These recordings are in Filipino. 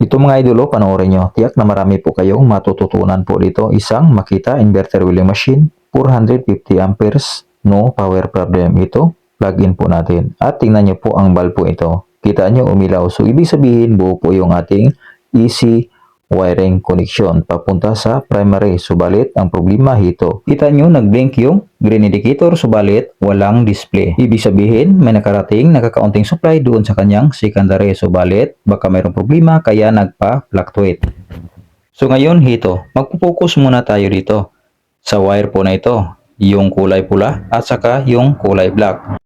ito mga idolo, panoorin nyo. Tiyak na marami po kayong matututunan po dito. Isang Makita inverter wheeling machine, 450 amperes, no power problem. Ito, plug-in po natin. At tingnan nyo po ang bulb po ito. Kita nyo umilaw. So, ibig sabihin, buo po yung ating easy wiring connection papunta sa primary. Subalit, ang problema hito. Kita nyo, nag-blink yung green indicator, subalit, walang display. Ibig sabihin, may nakarating, nakakaunting supply doon sa kanyang secondary. Subalit, baka mayroong problema, kaya nagpa-fluctuate. So, ngayon, hito, magpo-focus muna tayo dito sa wire po na ito. Yung kulay pula at saka yung kulay black.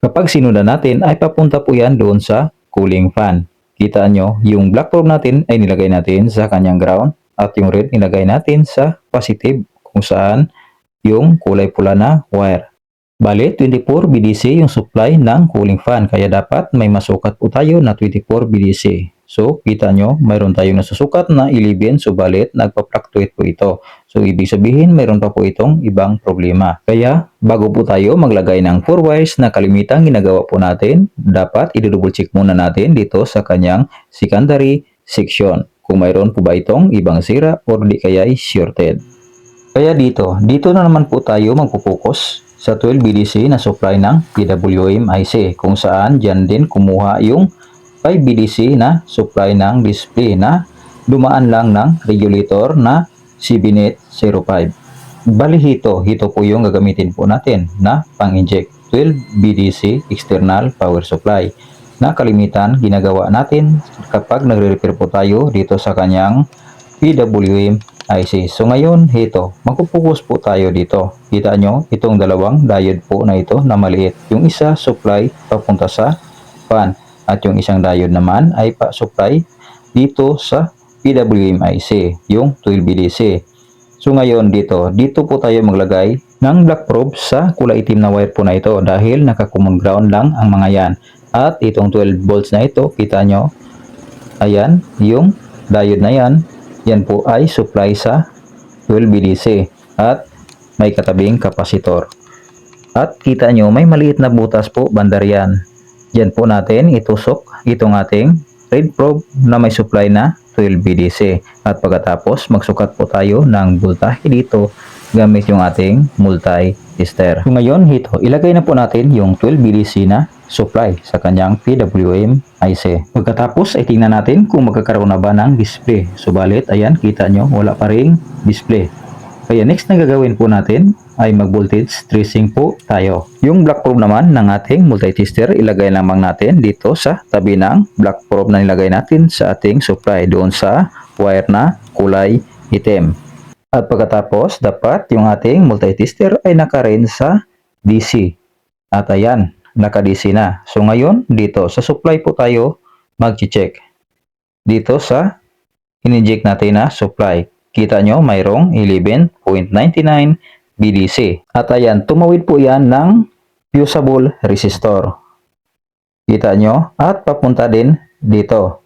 Kapag sinundan natin, ay papunta po yan doon sa cooling fan. Kita nyo, yung black probe natin ay nilagay natin sa kanyang ground at yung red nilagay natin sa positive kung saan yung kulay pula na wire. Bale, 24 BDC yung supply ng cooling fan kaya dapat may masukat po tayo na 24 BDC. So, kita nyo, mayroon tayong nasusukat na 11 subalit nagpa-fluctuate po ito. So, ibig sabihin, mayroon pa po itong ibang problema. Kaya, bago po tayo maglagay ng 4 wires na kalimitang ginagawa po natin, dapat i-double check muna natin dito sa kanyang secondary section. Kung mayroon po ba itong ibang sira or di kaya ay shorted. Kaya dito na naman po tayo magpupokus sa 12 BDC na supply ng PWM IC kung saan dyan din kumuha yung 5 BDC na supply ng display na dumaan lang ng regulator na CBNet05. Bali hito po yung gagamitin po natin na pang-inject 12 BDC external power supply na kalimitan ginagawa natin kapag nagre-repair po tayo dito sa kanyang PWM IC. So ngayon hito, magpupokus po tayo dito. Kita nyo itong dalawang diode po na ito na maliit. Yung isa supply papunta sa fan. At yung isang diode naman ay pa-supply dito sa PWM IC, yung 12 BDC. So ngayon dito po tayo maglagay ng black probe sa kulay itim na wire po na ito dahil naka-common ground lang ang mga yan. At itong 12 volts na ito, kita nyo, ayan, yung diode na yan po ay supply sa 12 BDC at may katabing kapasitor. At kita nyo, may maliit na butas po banda riyan. Diyan po natin itusok itong ating red probe na may supply na 12 BDC. At pagkatapos magsukat po tayo ng voltahe dito gamit yung ating multi-tester. So ngayon hito, ilagay na po natin yung 12 BDC na supply sa kanyang PWM IC. Pagkatapos ay tingnan natin kung magkakaroon na ba ng display. Subalit ayan, kita nyo wala pa ring display. Kaya next na gagawin po natin ay mag-voltage tracing po tayo. Yung black probe naman ng ating multi-tester, ilagay lamang natin dito sa tabi ng black probe na nilagay natin sa ating supply doon sa wire na kulay itim. At pagkatapos, dapat yung ating multi-tester ay naka-rin sa DC. At ayan, naka-DC na. So ngayon, dito sa supply po tayo mag-check. Dito sa in-inject natin na supply. Kita nyo, mayroong 11.99 BDC. At ayan, tumawid po yan ng fusible resistor. Kita nyo, at papunta din dito.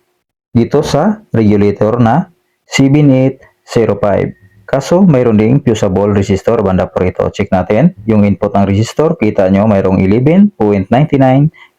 Dito sa regulator na CB805. Kaso, mayroon ding fusible resistor banda po rito. Check natin. Yung input ng resistor, kita nyo, mayroong 11.99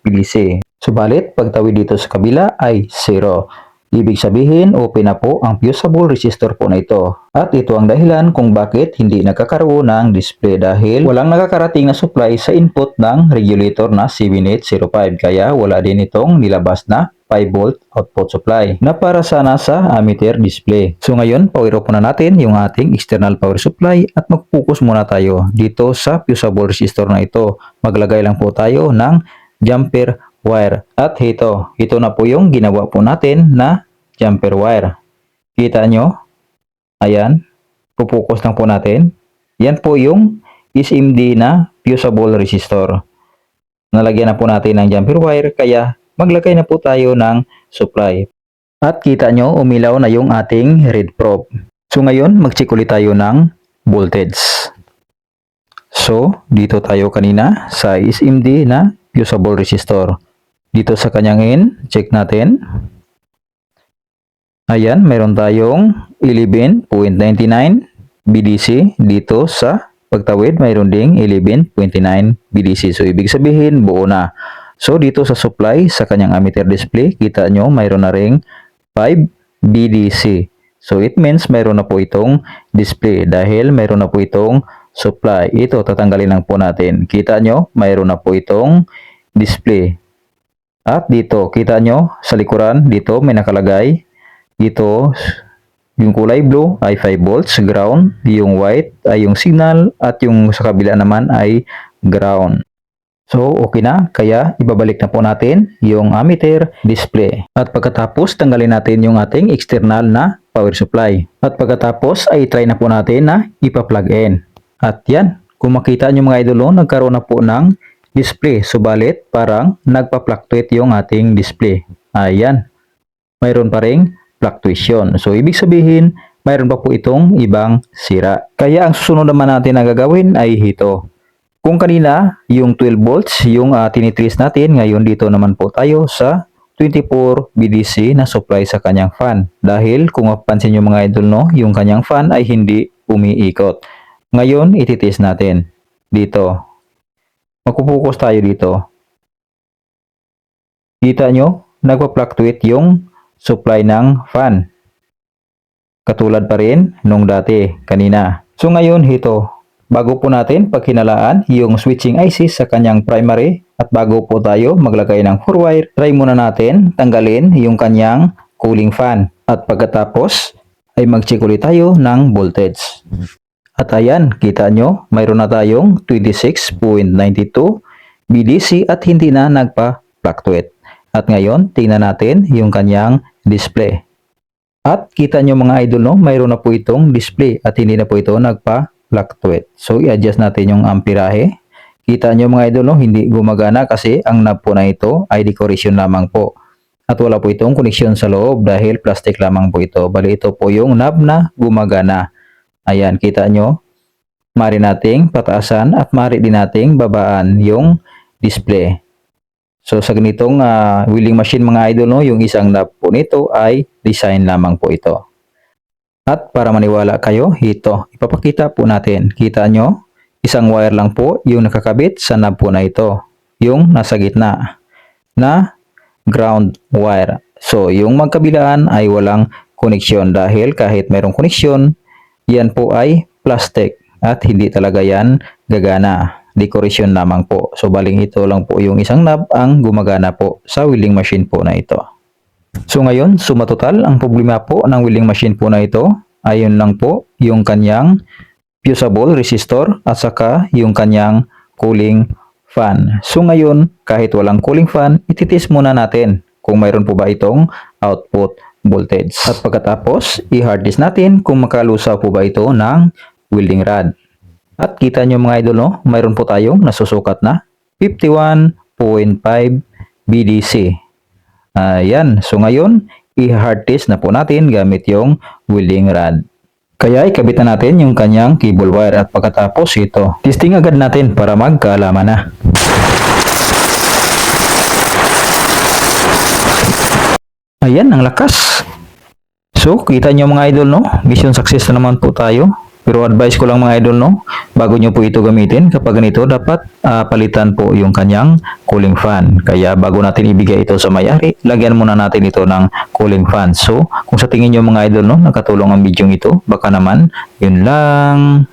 BDC. Subalit, pagtawid dito sa kabila ay 0. Ibig sabihin, open na po ang fusible resistor po na ito. At ito ang dahilan kung bakit hindi nagkakaroon ng display dahil walang nakakarating na supply sa input ng regulator na CB805. Kaya wala din itong nilabas na 5 volt output supply na para sana sa ammeter display. So ngayon, power off na natin yung ating external power supply at mag-focus muna tayo dito sa fusible resistor na ito. Maglagay lang po tayo ng jumper wire. At ito na po yung ginawa po natin na jumper wire. Kita nyo? Ayan. Pupokus lang po natin. Yan po yung SMD na fusible resistor. Nalagyan na po natin ng jumper wire kaya maglagay na po tayo ng supply. At kita nyo, umilaw na yung ating red probe. So ngayon, mag-check ulit tayo ng voltage. So, dito tayo kanina sa SMD na fusible resistor. Dito sa kanyang in, check natin. Ayan, meron tayong 11.99 BDC. Dito sa pagtawid, mayroon ding 11.29 BDC. So, ibig sabihin, buo na. So, dito sa supply, sa kanyang ammeter display, kita nyo, mayroon na ring 5 BDC. So it means mayroon na po itong display dahil mayroon na po itong supply. Ito tatanggalin lang po natin. Kita nyo, mayroon na po itong display. At dito, kita nyo sa likuran, dito may nakalagay. Dito, yung kulay blue ay 5 volts ground, yung white ay yung signal at yung sa kabila naman ay ground. So, okay na. Kaya, ibabalik na po natin yung ammeter display. At pagkatapos, tanggalin natin yung ating external na power supply. At pagkatapos, ay try na po natin na ipa-plug in. At yan, kung makita nyo mga idolo, nagkaroon na po ng display. Subalit, parang nagpa-fluctuate yung ating display. Ayan. Mayroon pa ring fluctuation. So, ibig sabihin, mayroon pa po itong ibang sira. Kaya, ang susunod naman natin na gagawin ay ito. Kung kanina, yung 12 volts, yung tinitrace natin, ngayon dito naman po tayo sa 24 BDC na supply sa kanyang fan. Dahil kung mapapansin nyo mga idol, no, yung kanyang fan ay hindi umiikot. Ngayon, ititest natin. Dito. Magpupokus tayo dito. Kita nyo, nagpa-fluctuate yung supply ng fan. Katulad pa rin nung dati, kanina. So ngayon, ito. Bago po natin pagkinalaan yung switching IC sa kanyang primary at bago po tayo maglagay ng 4-wire, try muna natin tanggalin yung kanyang cooling fan. At pagkatapos ay mag-check ulit tayo ng voltage. At ayan, kita nyo, mayroon na tayong 26.92 BDC at hindi na nagpa-fluctuate. At ngayon, tingnan natin yung kanyang display. At kita nyo mga idol, no, mayroon na po itong display at hindi na po ito nagpa-fluctuate. So, i-adjust natin yung amperahe. Kita nyo mga idol, no, hindi gumagana kasi ang knob po na ito ay decoration lamang po. At wala po itong connection sa loob dahil plastic lamang po ito. Bali ito po yung knob na gumagana. Ayan, kita nyo. Mari nating pataasan at mari din nating babaan yung display. So sa ganitong wheeling machine mga idol, no, yung isang knob po nito ay design lamang po ito. At para maniwala kayo, ito, ipapakita po natin. Kita nyo, isang wire lang po yung nakakabit sa knob po na ito. Yung nasa gitna na ground wire. So yung magkabilaan ay walang connection dahil kahit mayroong connection, yan po ay plastic at hindi talaga yan gagana. Decoration lamang po. So baling ito lang po yung isang knob ang gumagana po sa wheeling machine po na ito. So ngayon, suma total, ang problema po ng wheeling machine po na ito, ayun lang po yung kanyang fusible resistor at saka yung kanyang cooling fan. So ngayon, kahit walang cooling fan, ititest muna natin kung mayroon po ba itong output voltage. At pagkatapos, i-hard disk natin kung makalusaw po ba ito ng welding rod. At kita nyo mga idol, no, mayroon po tayong nasusukat na 51.5 BDC. Ayan. So ngayon, i-hard test na po natin gamit yung welding rod. Kaya ikabit na natin yung kanyang cable wire at pagkatapos ito, testing agad natin para magkaalaman na. Ayan, ang lakas. So, kita nyo mga idol, no, mission success na naman po tayo. Pero advice ko lang mga idol, no, bago nyo po ito gamitin, kapag ganito, dapat palitan po yung kanyang cooling fan. Kaya bago natin ibigay ito sa may-ari, lagyan muna natin ito ng cooling fan. So, kung sa tingin nyo mga idol, no, nakatulong ang video ito, baka naman, yun lang.